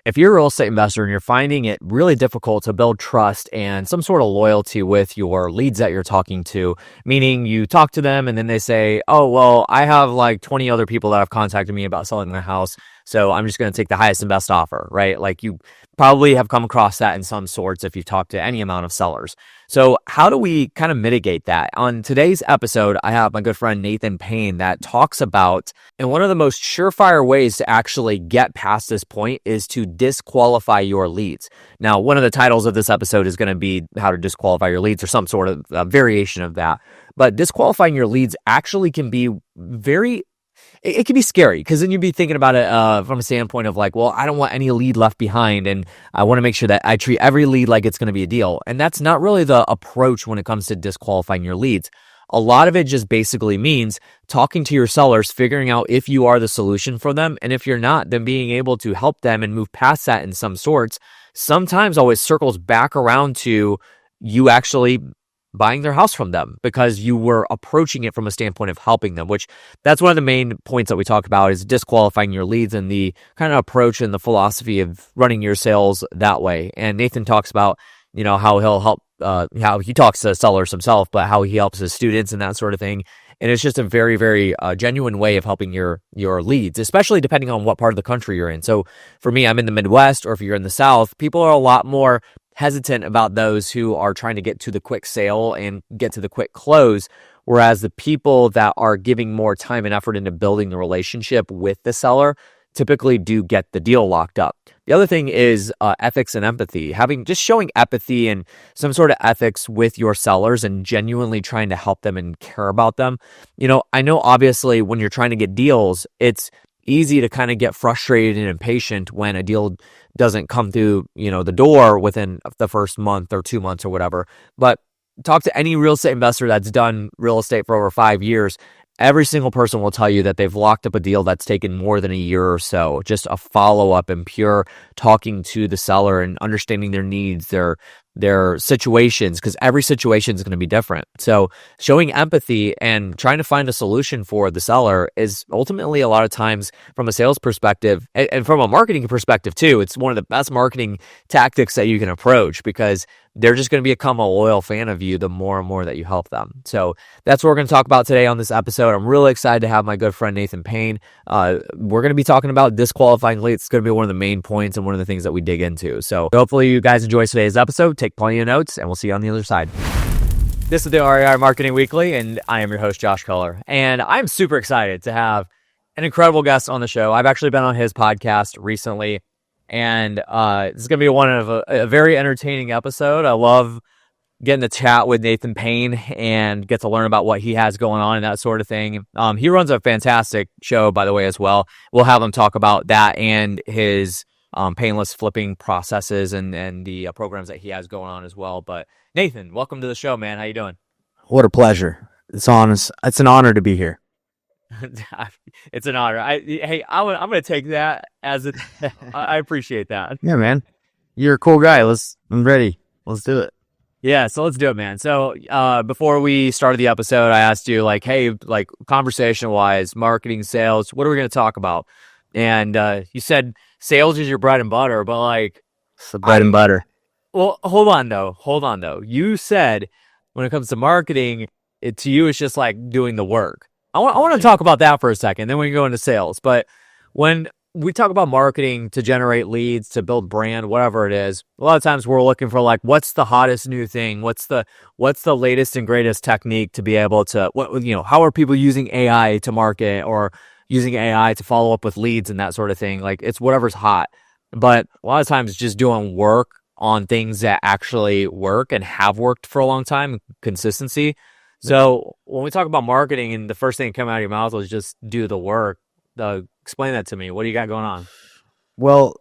If you're a real estate investor and you're finding it really difficult to build trust and some sort of loyalty with your leads that you're talking to, meaning you talk to them and then they say, oh, well, I have like 20 other people that have contacted me about selling my house, so I'm just going to take the highest and best offer, right? Like you probably have come across that in some sorts if you've talked to any amount of sellers. So how do we kind of mitigate that? On today's episode, I have my good friend Nathan Payne that talks about, and one of the most surefire ways to actually get past this point is to disqualify your leads. Now, one of the titles of this episode is going to be how to disqualify your leads or some sort of variation of that. But disqualifying your leads actually can be it can be scary, because then you'd be thinking about it from a standpoint of like, well, I don't want any lead left behind, and I want to make sure that I treat every lead like it's going to be a deal. And that's not really the approach when it comes to disqualifying your leads. A lot of it just basically means talking to your sellers, figuring out if you are the solution for them. And if you're not, then being able to help them and move past that in some sorts. Sometimes always circles back around to you actually buying their house from them because you were approaching it from a standpoint of helping them, which that's one of the main points that we talk about is disqualifying your leads and the kind of approach and the philosophy of running your sales that way. And Nathan talks about, how he'll help, how he talks to sellers himself, but how he helps his students and that sort of thing. And it's just a very, very genuine way of helping your leads, especially depending on what part of the country you're in. So for me, I'm in the Midwest, or if you're in the South, people are a lot more hesitant about those who are trying to get to the quick sale and get to the quick close, whereas the people that are giving more time and effort into building the relationship with the seller typically do get the deal locked up. The other thing is ethics and empathy. Just showing empathy and some sort of ethics with your sellers and genuinely trying to help them and care about them. I know obviously when you're trying to get deals, it's easy to kind of get frustrated and impatient when a deal doesn't come through, the door within the first month or 2 months or whatever. But talk to any real estate investor that's done real estate for over 5 years. Every single person will tell you that they've locked up a deal that's taken more than a year or so. Just a follow-up and pure talking to the seller and understanding their needs, their situations, because every situation is going to be different. So showing empathy and trying to find a solution for the seller is ultimately a lot of times from a sales perspective and from a marketing perspective too. It's one of the best marketing tactics that you can approach, because they're just going to become a loyal fan of you the more and more that you help them. So that's what we're going to talk about today on this episode. I'm really excited to have my good friend Nathan Payne. We're going to be talking about disqualifying leads. It's going to be one of the main points and one of the things that we dig into. So hopefully you guys enjoy today's episode. Take plenty of notes, and we'll see you on the other side. This is the REI Marketing Weekly, and I am your host, Josh Kohler. And I'm super excited to have an incredible guest on the show. I've actually been on his podcast recently, and this is going to be one of a very entertaining episode. I love getting to chat with Nathan Payne and get to learn about what he has going on and that sort of thing. He runs a fantastic show, by the way, as well. We'll have him talk about that and his painless flipping processes and the programs that he has going on as well. But Nathan, welcome to the show, man. How you doing? What a pleasure. It's an honor to be here. It's an honor. I'm going to take that as it. I appreciate that. Yeah, man. You're a cool guy. I'm ready. Let's do it. Yeah, so let's do it, man. So before we started the episode, I asked you, hey, conversation-wise, marketing, sales, what are we going to talk about? And you said sales is your bread and butter, but it's the bread and butter. Well, hold on though. You said when it comes to marketing, to you, it's just like doing the work. I want to talk about that for a second, then we can go into sales. But when we talk about marketing to generate leads, to build brand, whatever it is, a lot of times we're looking for what's the hottest new thing? What's the latest and greatest technique to be able to, how are people using AI to market or using AI to follow up with leads and that sort of thing? It's whatever's hot. But a lot of times it's just doing work on things that actually work and have worked for a long time, consistency. So when we talk about marketing and the first thing that came out of your mouth was just do the work, explain that to me. What do you got going on? Well,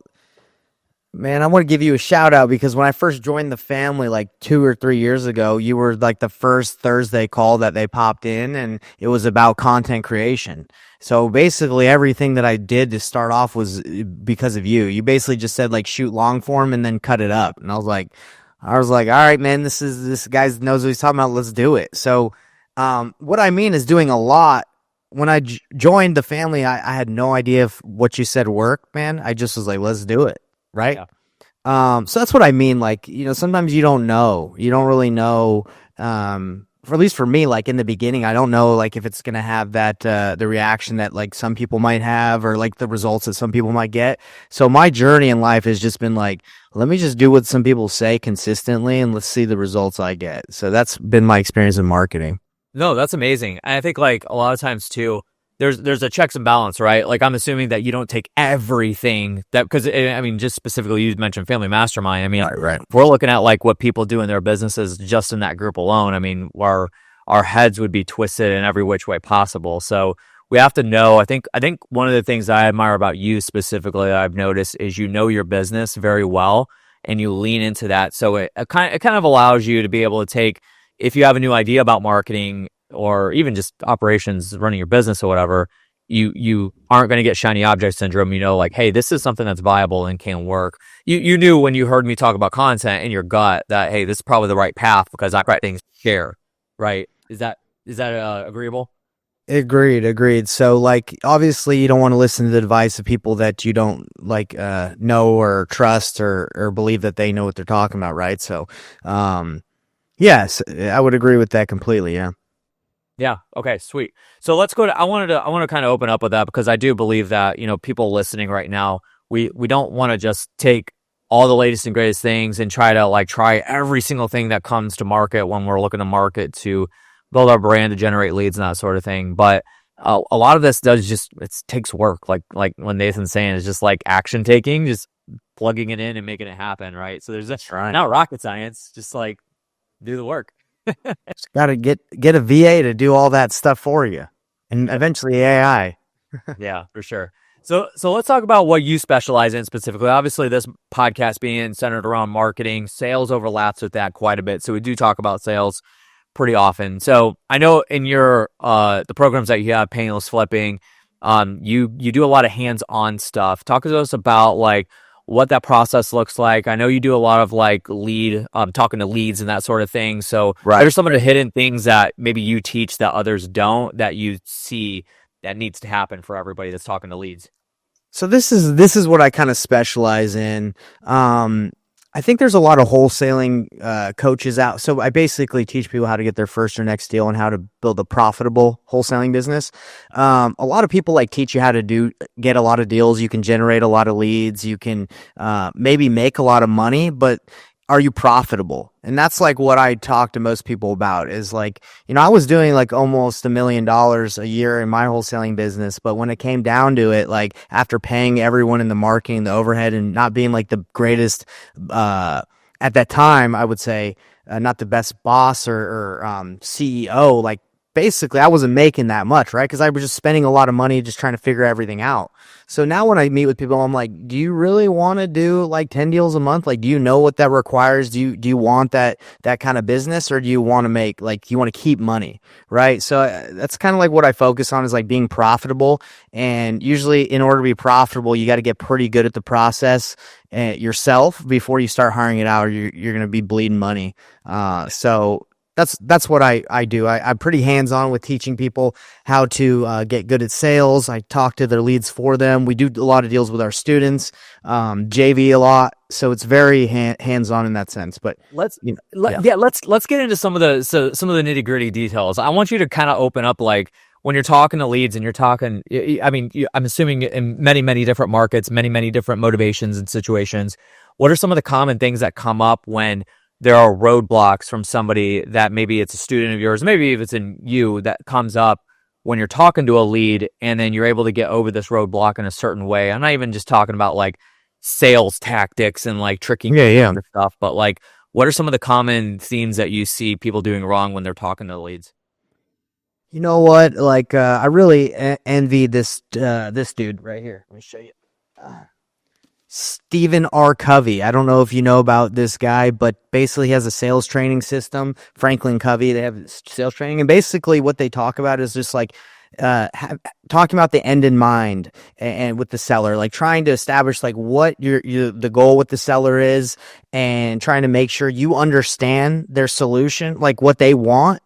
man, I want to give you a shout out because when I first joined the family 2 or 3 years ago, you were the first Thursday call that they popped in, and it was about content creation. So basically everything that I did to start off was because of you. You basically just said shoot long form and then cut it up. And I was like, all right, man, this guy knows what he's talking about. Let's do it. So what I mean is doing a lot. When I joined the family, I had no idea if what you said worked, man. I just was like, let's do it. right? Yeah. So that's what I mean. Like, sometimes you don't know. You don't really know. For at least for me, like in the beginning, I don't know like if it's gonna have that the reaction that like some people might have, or like the results that some people might get. So my journey in life has just been like, let me just do what some people say consistently, and let's see the results I get. So that's been my experience in marketing. No, that's amazing. And I think like a lot of times too, there's a checks and balance, right? Like I'm assuming that you don't take everything that, because I mean, just specifically you mentioned Family Mastermind. I mean, Right. if we're looking at like what people do in their businesses just in that group alone, I mean, our heads would be twisted in every which way possible. So we have to know. I think one of the things I admire about you specifically, I've noticed, is you know your business very well and you lean into that. So it kind of allows you to be able to take, if you have a new idea about marketing or even just operations, running your business or whatever, you aren't going to get shiny object syndrome. You know, like, hey, this is something that's viable and can work. You knew when you heard me talk about content in your gut that, hey, this is probably the right path because I write things to share, right? Is that agreeable? Agreed. So like obviously you don't want to listen to the advice of people that you don't like know or trust or believe that they know what they're talking about, right? So yes, I would agree with that completely, yeah. Yeah. Okay. Sweet. So let's go to. I want to kind of open up with that because I do believe that people listening right now, we don't want to just take all the latest and greatest things and try to like try every single thing that comes to market when we're looking to market to build our brand to generate leads and that sort of thing. But a lot of this does just it takes work. Like when Nathan's saying, it's just like action taking, just plugging it in and making it happen. Right. So there's That's right. not rocket science. Just like do the work. Just got to get a VA to do all that stuff for you, and Yep. eventually AI. Yeah, for sure. So let's talk about what you specialize in specifically. Obviously, this podcast being centered around marketing, sales overlaps with that quite a bit. So we do talk about sales pretty often. So I know in your the programs that you have, painless flipping, you do a lot of hands-on stuff. Talk to us about like what that process looks like. I know you do a lot of like lead, talking to leads and that sort of thing. So Right. there's some of the hidden things that maybe you teach that others don't, that you see that needs to happen for everybody that's talking to leads. So this is what I kind of specialize in. I think there's a lot of wholesaling coaches out. So I basically teach people how to get their first or next deal and how to build a profitable wholesaling business. A lot of people like teach you how to get a lot of deals. You can generate a lot of leads. You can maybe make a lot of money, but are you profitable? And that's like what I talk to most people about is like, I was doing like almost $1 million a year in my wholesaling business. But when it came down to it, like after paying everyone in the marketing, the overhead, and not being like the greatest, at that time, I would say, not the best boss or CEO, like basically I wasn't making that much, right? Because I was just spending a lot of money just trying to figure everything out. So now when I meet with people, I'm like, do you really want to do like 10 deals a month? Like, do you know what that requires? Do you want that kind of business, or do you want to make like, you want to keep money, right? So that's kind of like what I focus on is like being profitable. And usually in order to be profitable, you got to get pretty good at the process yourself before you start hiring it out, or you're going to be bleeding money. So that's what I do. I'm pretty hands-on with teaching people how to get good at sales. I talk to their leads for them. We do a lot of deals with our students, JV a lot. So it's very hands-on in that sense. But Let's yeah. yeah, let's get into some of the nitty gritty details. I want you to kind of open up like when you're talking to leads and you're talking. I mean, I'm assuming in many different markets, many different motivations and situations. What are some of the common things that come up when there are roadblocks from somebody that maybe it's a student of yours, maybe if it's in you, that comes up when you're talking to a lead and then you're able to get over this roadblock in a certain way? I'm not even just talking about like sales tactics and like tricking Yeah. stuff, but like what are some of the common themes that you see people doing wrong when they're talking to leads? You know what? Like, I really envy this dude right here. Let me show you. Stephen R. Covey. I don't know if you know about this guy, but basically he has a sales training system. Franklin Covey, they have sales training. And basically what they talk about is just like talking about the end in mind and with the seller, like trying to establish like what the goal with the seller is, and trying to make sure you understand their solution, like what they want,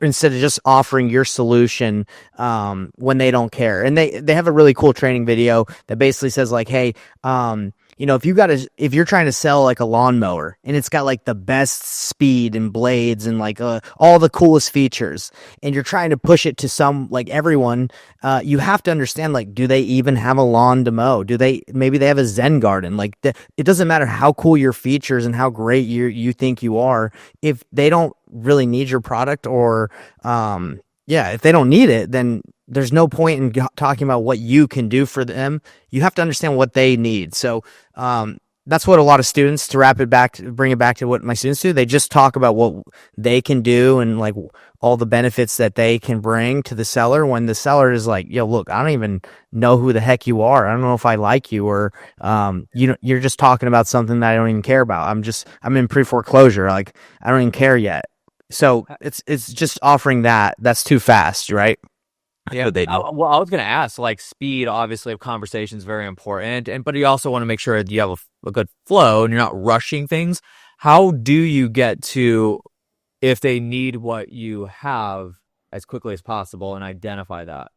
instead of just offering your solution when they don't care. And they have a really cool training video that basically says like, hey, if you're trying to sell like a lawnmower and it's got like the best speed and blades and like all the coolest features, and you're trying to push it to everyone, you have to understand, like, do they even have a lawn to mow? Maybe they have a Zen garden? Like, it doesn't matter how cool your features and how great you think you are. If they don't really need your product, or if they don't need it, then there's no point in talking about what you can do for them. You have to understand what they need. So that's what a lot of students, bring it back to what my students do. They just talk about what they can do and like all the benefits that they can bring to the seller, when the seller is like, yo, look, I don't even know who the heck you are. I don't know if I like you, or you're just talking about something that I don't even care about. I'm in pre-foreclosure. Like, I don't even care yet. So it's just offering that's too fast, right? Yeah, they do. Well, I was going to ask, like, speed, obviously, of conversation is very important, but you also want to make sure that you have a good flow and you're not rushing things. How do you get to, if they need what you have, as quickly as possible, and identify that?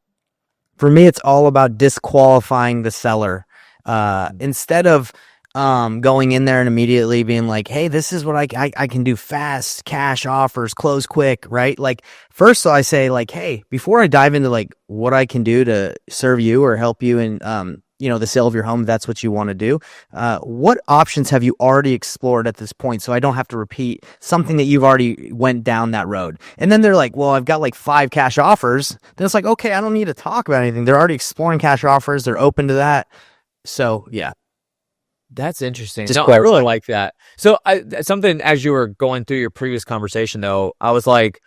For me, it's all about disqualifying the seller. Instead of going in there and immediately being like, hey, this is what I can do: fast cash offers, close quick, right? Like, first I say, like, hey, before I dive into like what I can do to serve you or help you in the sale of your home, if that's what you want to do, what options have you already explored at this point, so I don't have to repeat something that you've already went down that road. And then they're like, well, I've got like 5 cash offers. Then it's like, okay, I don't need to talk about anything. They're already exploring cash offers. They're open to that. So yeah. That's interesting. I really like that. So something, as you were going through your previous conversation, though, I was like,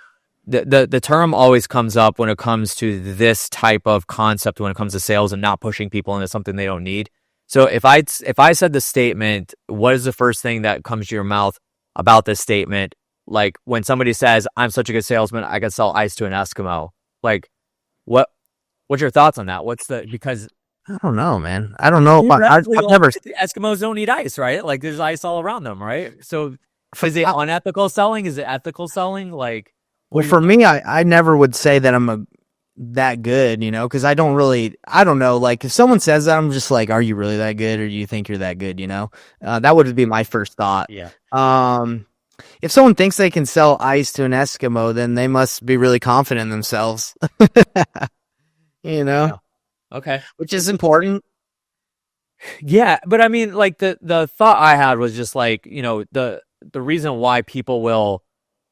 the term always comes up when it comes to this type of concept, when it comes to sales and not pushing people into something they don't need. So if I said the statement, what is the first thing that comes to your mouth about this statement? Like, when somebody says, I'm such a good salesman, I can sell ice to an Eskimo. Like, what's your thoughts on that? Because I don't know, man. I don't know. I've never. Eskimos don't eat ice, right? Like, there's ice all around them, right? So, is it unethical selling? Is it ethical selling? Like, well, for me, I never would say that I'm that good, because I don't know. Like, if someone says that, I'm just like, are you really that good, or do you think you're that good? That would be my first thought. Yeah. If someone thinks they can sell ice to an Eskimo, then they must be really confident in themselves. Yeah. Okay. Which is important. Yeah, but I mean, like, the thought I had was just like, the reason why people will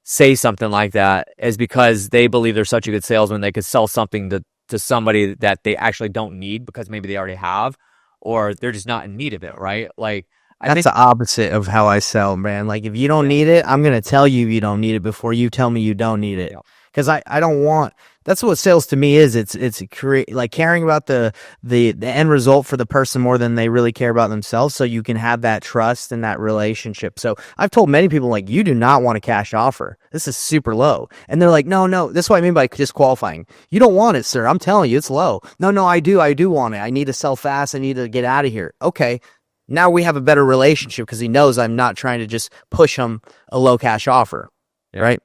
say something like that is because they believe they're such a good salesman, they could sell something to somebody that they actually don't need, because maybe they already have, or they're just not in need of it, right? Like, I think the opposite of how I sell, man. Like, if you don't need it, I'm going to tell you don't need it before you tell me you don't need it. Because I don't want. That's what sales to me is. It's caring about the end result for the person more than they really care about themselves, so you can have that trust and that relationship. So I've told many people, like, you do not want a cash offer. This is super low. And they're like, no, this is what I mean by disqualifying. You don't want it, sir. I'm telling you, it's low. No, I do want it. I need to sell fast. I need to get out of here. Okay. Now we have a better relationship, because he knows I'm not trying to just push him a low cash offer. Yeah. Right?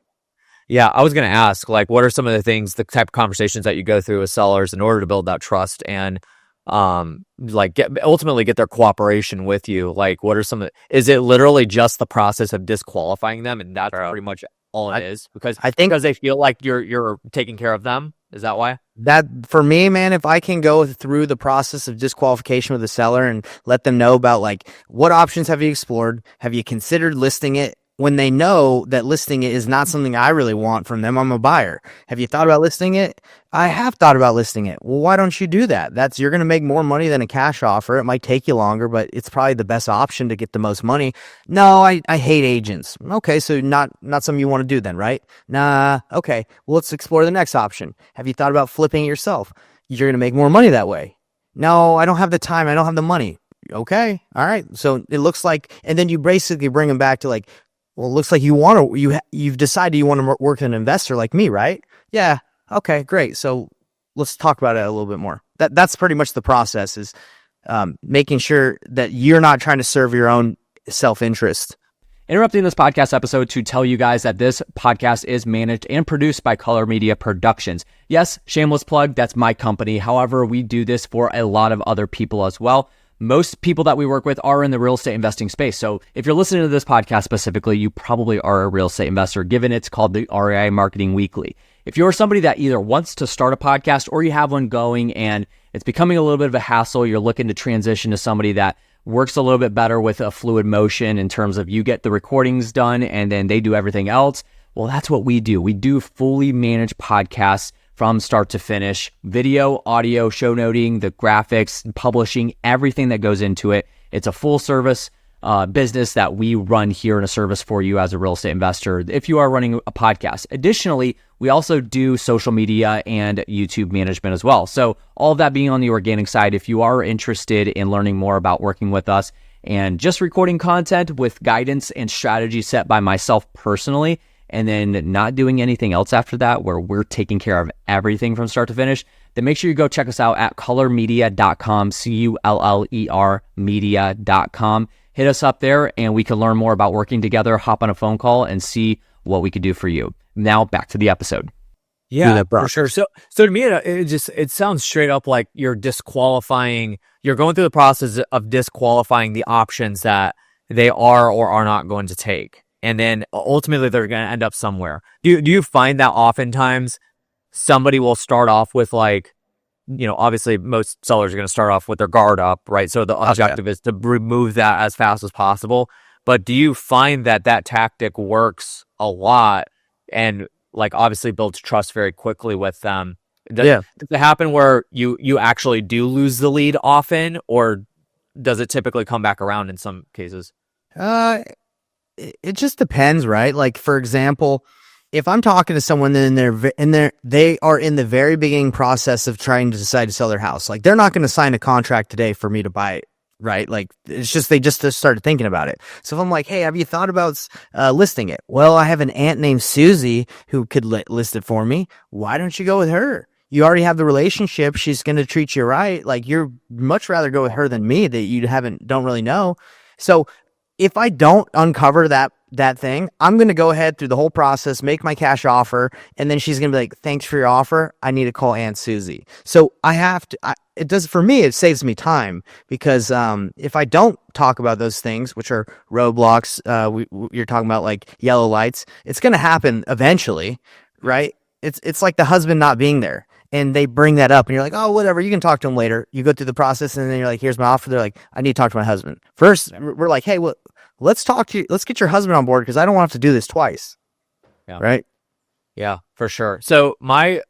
Yeah, I was going to ask, like, what are some of the things, the type of conversations that you go through with sellers in order to build that trust and, ultimately get their cooperation with you? Like, what are is it literally just the process of disqualifying them, and that's pretty much all it is? Because they feel like you're taking care of them? Is that why? That, for me, man, if I can go through the process of disqualification with the seller and let them know about, like, what options have you explored? Have you considered listing it? When they know that listing it is not something I really want from them, I'm a buyer. Have you thought about listing it? I have thought about listing it. Well, why don't you do that? You're going to make more money than a cash offer. It might take you longer, but it's probably the best option to get the most money. No, I hate agents. Okay, so not something you want to do then, right? Nah, okay. Well, let's explore the next option. Have you thought about flipping it yourself? You're going to make more money that way. No, I don't have the time. I don't have the money. Okay, all right. So it looks like, and then you basically bring them back to, like, well, it looks like you've decided you want to work with an investor like me, right? Yeah. Okay, great. So let's talk about it a little bit more. That's pretty much the process, is making sure that you're not trying to serve your own self-interest. Interrupting this podcast episode to tell you guys that this podcast is managed and produced by Color Media Productions. Yes, shameless plug, that's my company. However, we do this for a lot of other people as well. most people that we work with are in the real estate investing space. So if you're listening to this podcast specifically, you probably are a real estate investor, given it's called the REI Marketing Weekly. If you're somebody that either wants to start a podcast or you have one going and it's becoming a little bit of a hassle, you're looking to transition to somebody that works a little bit better with a fluid motion in terms of you get the recordings done and then they do everything else. Well, that's what we do. We do fully managed podcasts from start to finish, video, audio, show noting, the graphics, publishing, everything that goes into it. It's a full service business that we run here in a service for you as a real estate investor if you are running a podcast. Additionally, we also do social media and YouTube management as well. So all of that being on the organic side, if you are interested in learning more about working with us and just recording content with guidance and strategy set by myself personally, and then not doing anything else after that, where we're taking care of everything from start to finish, then make sure you go check us out at colormedia.com, CULLER media.com. Hit us up there and we can learn more about working together, hop on a phone call and see what we could do for you. Now back to the episode. Yeah, for sure. So to me, it sounds straight up like you're disqualifying, you're going through the process of disqualifying the options that they are or are not going to take. And then ultimately they're going to end up somewhere. Do you find that oftentimes somebody will start off with like, obviously most sellers are going to start off with their guard up, right? So the objective is to remove that as fast as possible. But do you find that tactic works a lot and like obviously builds trust very quickly with them? Does it happen where you actually do lose the lead often, or does it typically come back around in some cases? It just depends, right? Like, for example, if I'm talking to someone and they are in the very beginning process of trying to decide to sell their house, like they're not going to sign a contract today for me to buy it, right? Like it's just, they just started thinking about it. So if I'm like, hey, have you thought about listing it? Well, I have an aunt named Susie who could list it for me. Why don't you go with her? You already have the relationship. She's going to treat you right. Like you're much rather go with her than me that you don't really know. So if I don't uncover that thing, I'm going to go ahead through the whole process, make my cash offer, and then she's going to be like, thanks for your offer. I need to call Aunt Susie. So for me, it saves me time because if I don't talk about those things, which are roadblocks, you're talking about like yellow lights, it's going to happen eventually, right? It's like the husband not being there. And they bring that up and you're like, oh, whatever, you can talk to him later. You go through the process and then you're like, here's my offer. They're like, I need to talk to my husband. First, we're like, hey, well, let's get your husband on board because I don't want to have to do this twice. Yeah. Right? Yeah, for sure. So my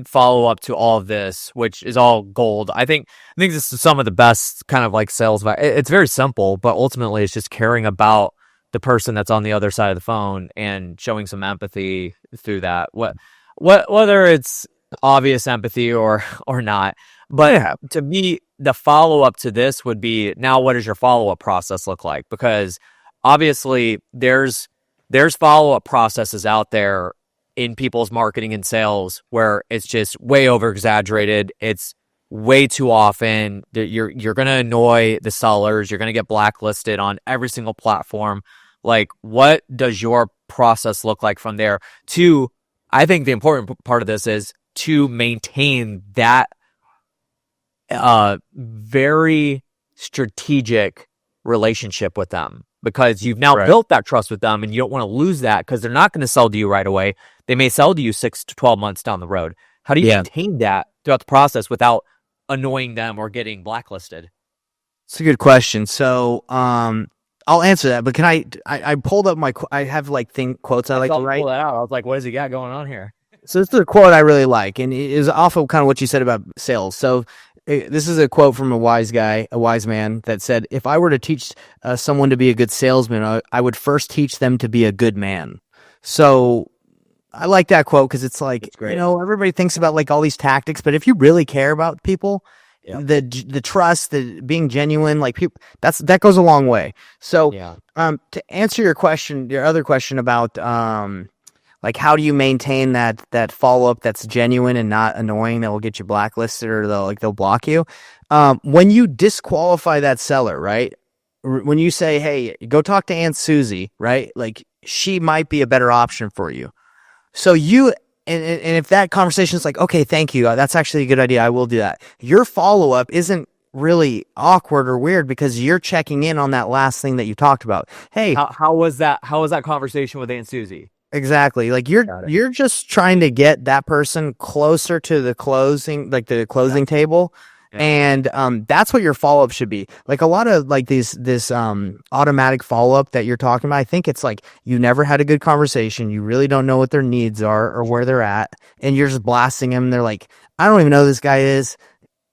follow-up to all of this, which is all gold, I think this is some of the best kind of like sales. It's very simple, but ultimately it's just caring about the person that's on the other side of the phone and showing some empathy through that. Whether it's obvious empathy or not. But to me, the follow-up to this would be, now what does your follow-up process look like? Because obviously there's follow-up processes out there in people's marketing and sales where it's just way over-exaggerated. It's way too often. You're going to annoy the sellers. You're going to get blacklisted on every single platform. Like, what does your process look like from there? I think the important part of this is to maintain that very strategic relationship with them, because you've now built that trust with them and you don't want to lose that because they're not going to sell to you right away. They may sell to you 6 to 12 months down the road. How do you maintain that throughout the process without annoying them or getting blacklisted? It's a good question. So I'll answer that, but can I pulled up I have like quotes I like to write. Pull that out. I was like, what has he got going on here? So this is a quote I really like, and it is also kind of what you said about sales. So this is a quote from a wise man that said, if I were to teach someone to be a good salesman, I would first teach them to be a good man. So I like that quote because it's like, everybody thinks about like all these tactics, but if you really care about people, the trust, the being genuine, like people, that goes a long way. So to answer your other question about like, how do you maintain that follow-up that's genuine and not annoying that will get you blacklisted or they'll block you? When you disqualify that seller, right? When you say, hey, go talk to Aunt Susie, right? Like, she might be a better option for you. So and if that conversation is like, okay, thank you, that's actually a good idea, I will do that. Your follow-up isn't really awkward or weird because you're checking in on that last thing that you talked about. Hey, How was that? How was that conversation with Aunt Susie? exactly. Like Got it. you're just trying to get that person closer to the closing, like the closing table. Yeah. And that's what your follow-up should be. Like a lot of like this automatic follow-up that you're talking about, I think it's like you never had a good conversation. You really don't know what their needs are or where they're at, and you're just blasting them. They're like, I don't even know who this guy is.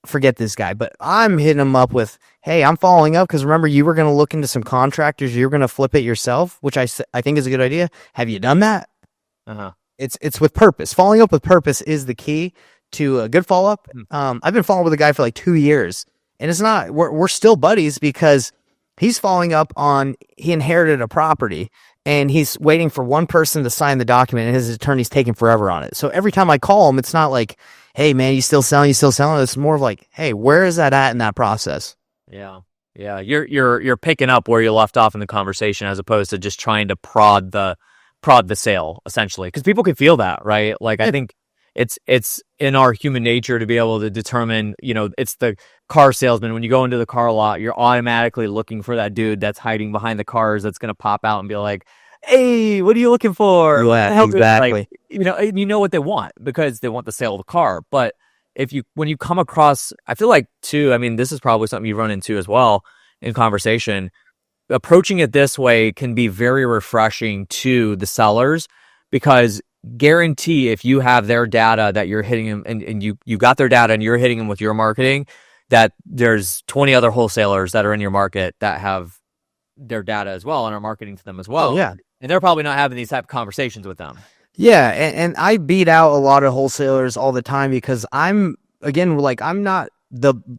Forget this guy. But I'm hitting them up with, hey, I'm following up because remember you were going to look into some contractors. You're going to flip it yourself, which I think is a good idea. Have you done that? Uh-huh. It's with purpose. Following up with purpose is the key to a good follow up. I've been following with a guy for like 2 years, and it's not. We're still buddies because he's following up on he inherited a property and he's waiting for one person to sign the document, and his attorney's taking forever on it. So every time I call him, it's not like, hey man, you still selling? It's more of like, hey, where is that at in that process? Yeah. Yeah. You're picking up where you left off in the conversation as opposed to just trying to prod the sale essentially. Because people can feel that, right? Like I think it's in our human nature to be able to determine, it's the car salesman. When you go into the car lot, you're automatically looking for that dude that's hiding behind the cars that's going to pop out and be like, hey, what are you looking for? Yeah, exactly. Like, you know what they want because they want the sale of the car. But when you come across, I feel like too, I mean, this is probably something you run into as well in conversation. Approaching it this way can be very refreshing to the sellers because guarantee if you have their data that you're hitting them and you got their data and you're hitting them with your marketing, that there's 20 other wholesalers that are in your market that have their data as well and are marketing to them as well. Oh, yeah. And they're probably not having these type of conversations with them. Yeah, and I beat out a lot of wholesalers all the time because I'm not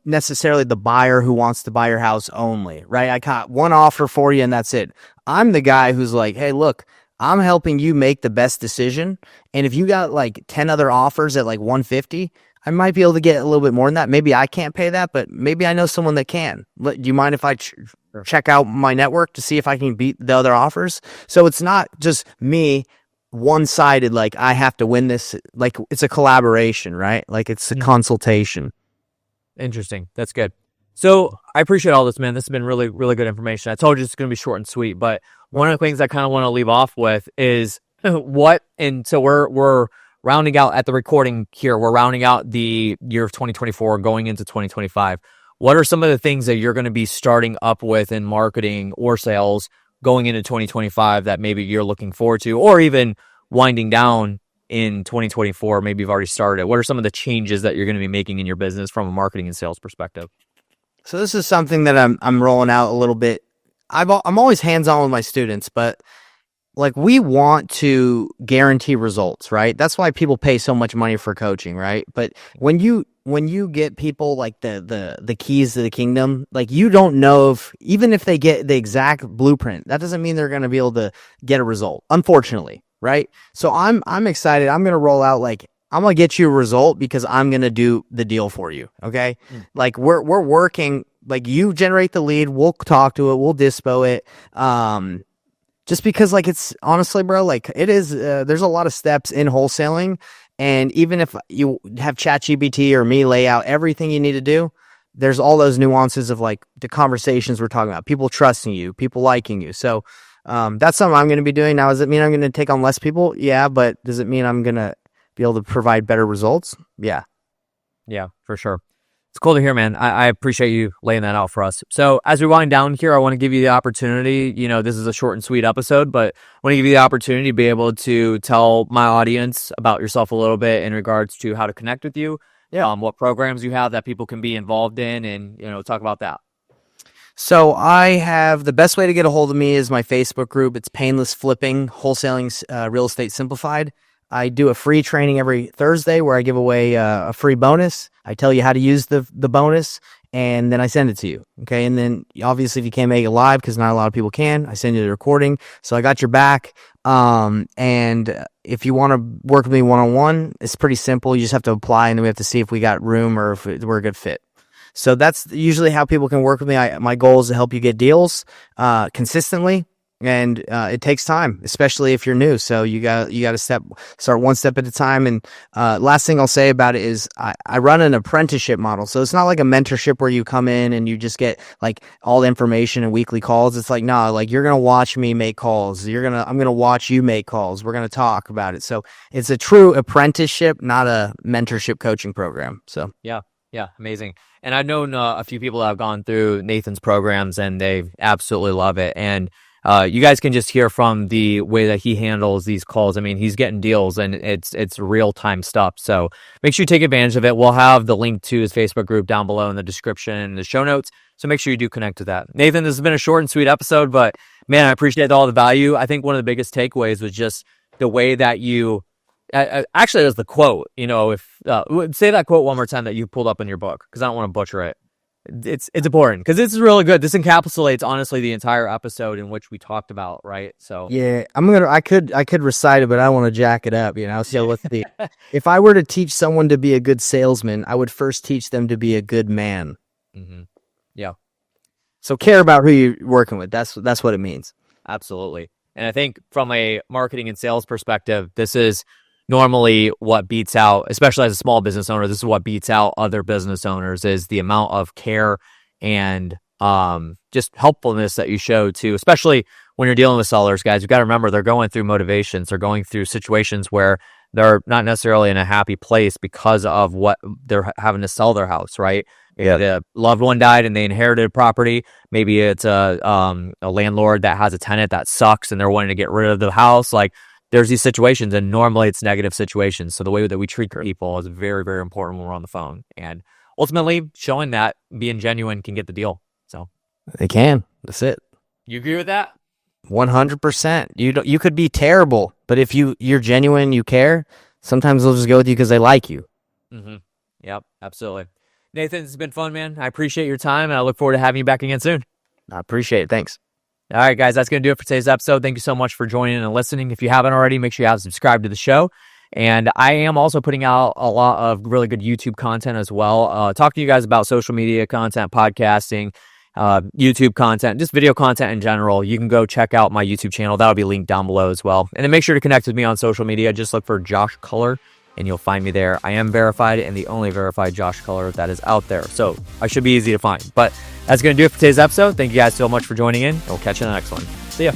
necessarily the buyer who wants to buy your house only, right? I got one offer for you and that's it. I'm the guy who's like, hey, look, I'm helping you make the best decision. And if you got like 10 other offers at like 150, I might be able to get a little bit more than that. Maybe I can't pay that, but maybe I know someone that can. Do you mind if I check out my network to see if I can beat the other offers? So it's not just me one-sided, like I have to win this. Like it's a collaboration, right? Like it's a consultation. Interesting. That's good. So I appreciate all this, man. This has been really, really good information. I told you it's going to be short and sweet, but one of the things I kind of want to leave off with is so we're rounding out at the recording here. We're rounding out the year of 2024 going into 2025. What are some of the things that you're going to be starting up with in marketing or sales going into 2025 that maybe you're looking forward to, or even winding down in 2024? Maybe you've already started. What are some of the changes that you're going to be making in your business from a marketing and sales perspective? So this is something that I'm rolling out a little bit. I'm always hands-on with my students, but like we want to guarantee results, right? That's why people pay so much money for coaching, right? But when you get people like the keys to the kingdom, like you don't know even if they get the exact blueprint, that doesn't mean they're going to be able to get a result, unfortunately, right? So I'm excited. I'm going to roll out like I'm going to get you a result because I'm going to do the deal for you, okay? Like we're working, like you generate the lead, we'll talk to it, we'll dispo it. Just because like it's honestly, bro, like it is, there's a lot of steps in wholesaling. And even if you have ChatGPT or me lay out everything you need to do, there's all those nuances of like the conversations we're talking about, people trusting you, people liking you. So that's something I'm going to be doing. Now, does it mean I'm going to take on less people? Yeah. But does it mean I'm going to be able to provide better results? Yeah. Yeah, for sure. It's cool to hear, man. I appreciate you laying that out for us. So as we wind down here, I want to give you the opportunity, this is a short and sweet episode, but I want to give you the opportunity to be able to tell my audience about yourself a little bit in regards to how to connect with you, what programs you have that people can be involved in, and, talk about that. So I have the best way to get a hold of me is my Facebook group. It's Painless Flipping, Wholesaling Real Estate Simplified. I do a free training every Thursday where I give away a free bonus. I tell you how to use the bonus, and then I send it to you. Okay. And then obviously if you can't make it live, because not a lot of people can, I send you the recording. So I got your back. And if you want to work with me one-on-one, it's pretty simple. You just have to apply, and then we have to see if we got room or if we're a good fit. So that's usually how people can work with me. My goal is to help you get deals consistently. And it takes time, especially if you're new. So you got to start one step at a time. And last thing I'll say about it is I run an apprenticeship model. So it's not like a mentorship where you come in and you just get like all the information and weekly calls. It's like, no, like you're gonna watch me make calls. I'm gonna watch you make calls. We're gonna talk about it. So it's a true apprenticeship, not a mentorship coaching program. So yeah, amazing. And I've known a few people that have gone through Nathan's programs, and they absolutely love it. And you guys can just hear from the way that he handles these calls. I mean, he's getting deals, and it's real-time stuff. So make sure you take advantage of it. We'll have the link to his Facebook group down below in the description and the show notes. So make sure you do connect with that. Nathan, this has been a short and sweet episode, but man, I appreciate all the value. I think one of the biggest takeaways was just the way that you actually, it was the quote. If say that quote one more time that you pulled up in your book, because I don't want to butcher it. It's important because this is really good. This encapsulates honestly the entire episode in which we talked about, right? So yeah, I could recite it, but I want to jack it up, So what's the if I were to teach someone to be a good salesman, I would first teach them to be a good man. Mm-hmm. Yeah. So care about who you're working with. That's what it means. Absolutely. And I think from a marketing and sales perspective, this is normally what beats out, especially as a small business owner, this is what beats out other business owners, is the amount of care and just helpfulness that you show to, especially when you're dealing with sellers, guys. You've got to remember they're going through motivations. They're going through situations where they're not necessarily in a happy place because of what they're having to sell their house, right? Yeah. The loved one died and they inherited property. Maybe it's a landlord that has a tenant that sucks and they're wanting to get rid of the house. Like, there's these situations, and normally it's negative situations. So the way that we treat people is very, very important when we're on the phone. And ultimately, showing that being genuine can get the deal. So they can. That's it. You agree with that? 100%. You could be terrible, but if you're genuine, you care. Sometimes they'll just go with you because they like you. Mm-hmm. Yep, absolutely. Nathan, it's been fun, man. I appreciate your time, and I look forward to having you back again soon. I appreciate it. Thanks. All right, guys, that's going to do it for today's episode. Thank you so much for joining and listening. If you haven't already, make sure you have subscribed to the show. And I am also putting out a lot of really good YouTube content as well. Talking to you guys about social media content, podcasting, YouTube content, just video content in general. You can go check out my YouTube channel. That'll be linked down below as well. And then make sure to connect with me on social media. Just look for Josh Culler, and you'll find me there. I am verified, and the only verified Josh Culler that is out there. So I should be easy to find. But that's going to do it for today's episode. Thank you guys so much for joining in. We'll catch you in the next one. See ya.